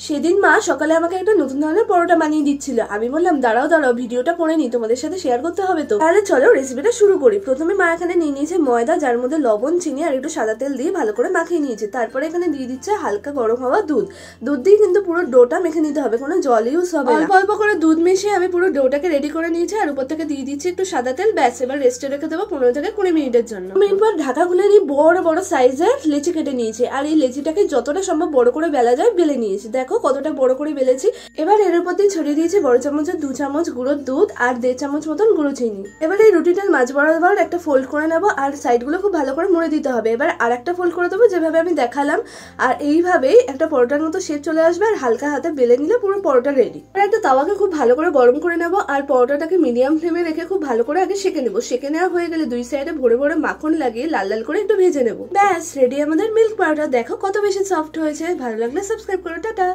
সেদিন মা সকালে আমাকে একটা নতুন ধরনের পরোটা বানিয়ে দিচ্ছিল। আমি বললাম দাঁড়াও ভিডিওটা করে নি, তোমাদের সাথে শেয়ার করতে হবে তো। তাহলে চলো রেসিপিটা শুরু করি। প্রথমে মা এখানে নিয়ে নিয়েছে ময়দা, যার মধ্যে লবণ, চিনি আর একটু সাদা তেল দিয়ে ভালো করে মাখিয়ে নিয়েছে। তারপরে এখানে দিয়ে দিচ্ছে হালকা গরম হওয়া দুধ। দুধ দিয়ে কিন্তু পুরো ডোটা মেখে নিতে হবে, কোনো জল ইউজ হবে না। অল্প অল্প করে দুধ মিশিয়ে আমি পুরো ডোটাকে রেডি করে নিয়েছি আর উপর থেকে দিয়ে দিচ্ছি একটু সাদা তেল। ব্যাস, এবার রেস্টে রেখে দেবো 15 থেকে 20 মিনিটের জন্য। মিনিট পর ঢাকা খুলে নিয়ে বড় বড় সাইজের লেচি কেটে নিয়েছি আর এই লেচিটাকে যতটা সম্ভব বড় করে বেলা যায় বেলে নিয়েছি। দেখো কতটা বড় করে বেলেছি। এবার এর উপর দিয়ে ছড়িয়ে দিয়েছি বড় চামচের 2 চামচ গুঁড়ো দুধ আর 1.5 চামচ মতন গুঁড়ো চিনি। এবার এই রুটিটার মাঝ বরাবর একটা ফোল্ড করে নেবো আর সাইডগুলো খুব ভালো করে মুড়ে দিতে হবে। এবার আর একটা ফোল্ড করে দেবো যেভাবে আমি দেখালাম, আর এইভাবেই একটা পরোটার মতো শেপ চলে আসবে আর হালকা হাতে বেলে নিলে পুরো পরোটা রেডি। আর একটা তাওয়াকে খুব ভালো করে গরম করে নেবো আর পরোটাটাকে মিডিয়াম ফ্লেমে রেখে খুব ভালো করে আগে সেঁকে নেবো। সেঁকে নেওয়া হয়ে গেলে দুই সাইডে ভরে ভরে মাখন লাগিয়ে লাল লাল করে একটু ভেজে নেবো। ব্যাস রেডি আমাদের মিল্ক পরোটা। দেখো কত বেশি সফট হয়েছে। ভালো লাগলে সাবস্ক্রাইব করো। টাটা।